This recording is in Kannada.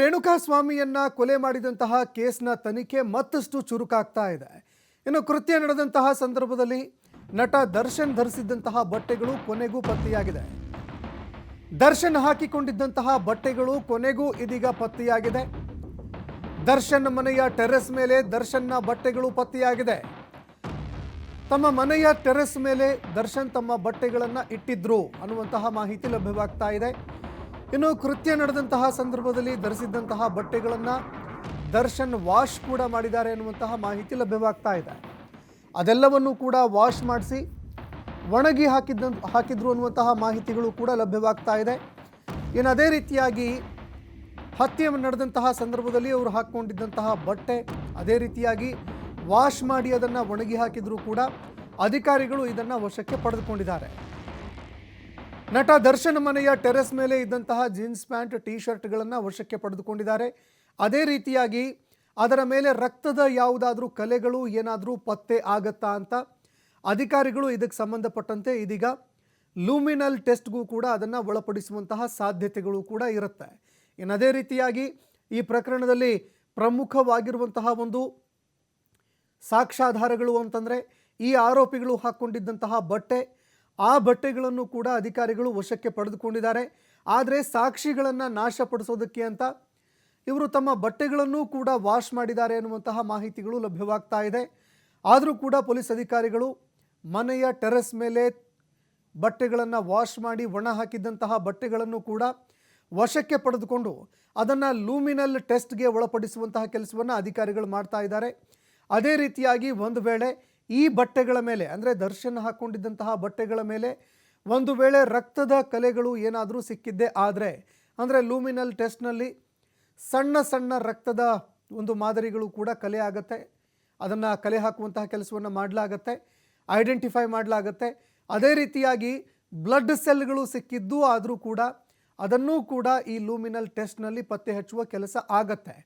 ರೇಣುಕಾಸ್ವಾಮಿಯನ್ನ ಕೊಲೆ ಮಾಡಿದಂತಹ ಕೇಸ್ನ ತನಿಖೆ ಮತ್ತಷ್ಟು ಚುರುಕಾಗ್ತಾ ಇದೆ. ಕೃತ್ಯ ನಡೆದಂತಹ ಸಂದರ್ಭದಲ್ಲಿ ನಟ ದರ್ಶನ್ ಧರಿಸಿದ್ದಂತಹ ಬಟ್ಟೆಗಳು ಕೊನೆಗೂ ಪತ್ತೆಯಾಗಿದೆ. ದರ್ಶನ್ ಹಾಕಿಕೊಂಡಿದ್ದಂತಹ ಬಟ್ಟೆಗಳು ಕೊನೆಗೂ ಇದೀಗ ಪತ್ತೆಯಾಗಿದೆ. ದರ್ಶನ್ ಮನೆಯ ಟೆರೆಸ್ ಮೇಲೆ ದರ್ಶನ್ನ ಬಟ್ಟೆಗಳು ಪತ್ತೆಯಾಗಿದೆ. ತಮ್ಮ ಮನೆಯ ಟೆರೆಸ್ ಮೇಲೆ ದರ್ಶನ್ ತಮ್ಮ ಬಟ್ಟೆಗಳನ್ನು ಇಟ್ಟಿದ್ರು ಅನ್ನುವಂತಹ ಮಾಹಿತಿ ಲಭ್ಯವಾಗ್ತಾ ಇದೆ. ಇನ್ನು ಕೃತ್ಯ ನಡೆದಂತಹ ಸಂದರ್ಭದಲ್ಲಿ ಧರಿಸಿದ್ದಂತಹ ಬಟ್ಟೆಗಳನ್ನು ದರ್ಶನ್ ವಾಶ್ ಕೂಡ ಮಾಡಿದ್ದಾರೆ ಅನ್ನುವಂತಹ ಮಾಹಿತಿ ಲಭ್ಯವಾಗ್ತಾ ಇದೆ. ಅದೆಲ್ಲವನ್ನು ಕೂಡ ವಾಶ್ ಮಾಡಿಸಿ ಒಣಗಿ ಹಾಕಿದ್ರು ಅನ್ನುವಂತಹ ಮಾಹಿತಿಗಳು ಕೂಡ ಲಭ್ಯವಾಗ್ತಾ ಇದೆ. ಇನ್ನು ಅದೇ ರೀತಿಯಾಗಿ ಹತ್ಯೆ ನಡೆದಂತಹ ಸಂದರ್ಭದಲ್ಲಿ ಅವರು ಹಾಕ್ಕೊಂಡಿದ್ದಂತಹ ಬಟ್ಟೆ ಅದೇ ರೀತಿಯಾಗಿ ವಾಶ್ ಮಾಡಿ ಅದನ್ನು ಒಣಗಿ ಹಾಕಿದ್ರು ಕೂಡ ಅಧಿಕಾರಿಗಳು ಇದನ್ನು ವಶಕ್ಕೆ ಪಡೆದುಕೊಂಡಿದ್ದಾರೆ. ನಟ ದರ್ಶನ್ ಮನೆಯ ಟೆರೆಸ್ ಮೇಲೆ ಇದ್ದಂತಹ ಜೀನ್ಸ್ ಪ್ಯಾಂಟ್ ಟಿ ಶರ್ಟ್ಗಳನ್ನು ವಶಕ್ಕೆ ಪಡೆದುಕೊಂಡಿದ್ದಾರೆ. ಅದೇ ರೀತಿಯಾಗಿ ಅದರ ಮೇಲೆ ರಕ್ತದ ಯಾವುದಾದ್ರೂ ಕಲೆಗಳು ಏನಾದರೂ ಪತ್ತೆ ಆಗತ್ತಾ ಅಂತ ಅಧಿಕಾರಿಗಳು ಇದಕ್ಕೆ ಸಂಬಂಧಪಟ್ಟಂತೆ ಇದೀಗ ಲೂಮಿನಲ್ ಟೆಸ್ಟ್ಗೂ ಕೂಡ ಅದನ್ನು ಒಳಪಡಿಸುವಂತಹ ಸಾಧ್ಯತೆಗಳು ಕೂಡ ಇರುತ್ತೆ. ಇನ್ನು ಅದೇ ರೀತಿಯಾಗಿ ಈ ಪ್ರಕರಣದಲ್ಲಿ ಪ್ರಮುಖವಾಗಿರುವಂತಹ ಒಂದು ಸಾಕ್ಷ್ಯಾಧಾರಗಳು ಅಂತಂದರೆ ಈ ಆರೋಪಿಗಳು ಹಾಕ್ಕೊಂಡಿದ್ದಂತಹ ಬಟ್ಟೆ, ಆ ಬಟ್ಟೆಗಳನ್ನು ಕೂಡ ಅಧಿಕಾರಿಗಳು ವಶಕ್ಕೆ ಪಡೆದುಕೊಂಡಿದ್ದಾರೆ. ಆದರೆ ಸಾಕ್ಷಿಗಳನ್ನು ನಾಶಪಡಿಸೋದಕ್ಕೆ ಅಂತ ಇವರು ತಮ್ಮ ಬಟ್ಟೆಗಳನ್ನು ಕೂಡ ವಾಶ್ ಮಾಡಿದ್ದಾರೆ ಅನ್ನುವಂತಹ ಮಾಹಿತಿಗಳು ಲಭ್ಯವಾಗ್ತಾ ಇದೆ. ಆದರೂ ಕೂಡ ಪೊಲೀಸ್ ಅಧಿಕಾರಿಗಳು ಮನೆಯ ಟೆರೆಸ್ ಮೇಲೆ ಬಟ್ಟೆಗಳನ್ನು ವಾಶ್ ಮಾಡಿ ಒಣ ಹಾಕಿದ್ದಂತಹ ಬಟ್ಟೆಗಳನ್ನು ಕೂಡ ವಶಕ್ಕೆ ಪಡೆದುಕೊಂಡು ಅದನ್ನು ಲೂಮಿನಲ್ ಟೆಸ್ಟ್ಗೆ ಒಳಪಡಿಸುವಂತಹ ಕೆಲಸವನ್ನು ಅಧಿಕಾರಿಗಳು ಮಾಡ್ತಾ ಇದ್ದಾರೆ. ಅದೇ ರೀತಿಯಾಗಿ ಒಂದು ವೇಳೆ ಈ ಬಟ್ಟೆಗಳ ಮೇಲೆ ಅಂದರೆ ದರ್ಶನ್ ಹಾಕ್ಕೊಂಡಿದ್ದಂತಹ ಬಟ್ಟೆಗಳ ಮೇಲೆ ಒಂದು ವೇಳೆ ರಕ್ತದ ಕಲೆಗಳು ಏನಾದರೂ ಸಿಕ್ಕಿದ್ದೇ ಆದರೆ ಅಂದರೆ ಲೂಮಿನಲ್ ಟೆಸ್ಟ್ನಲ್ಲಿ ಸಣ್ಣ ಸಣ್ಣ ರಕ್ತದ ಒಂದು ಮಾದರಿಗಳು ಕೂಡ ಕಲೆ ಆಗುತ್ತೆ. ಅದನ್ನು ಕಲೆ ಹಾಕುವಂತಹ ಕೆಲಸವನ್ನು ಮಾಡಲಾಗತ್ತೆ, ಐಡೆಂಟಿಫೈ ಮಾಡಲಾಗತ್ತೆ. ಅದೇ ರೀತಿಯಾಗಿ ಬ್ಲಡ್ ಸೆಲ್ಗಳು ಸಿಕ್ಕಿದ್ದು ಆದರೂ ಕೂಡ ಅದನ್ನೂ ಕೂಡ ಈ ಲೂಮಿನಲ್ ಟೆಸ್ಟ್ನಲ್ಲಿ ಪತ್ತೆ ಹಚ್ಚುವ ಕೆಲಸ ಆಗತ್ತೆ.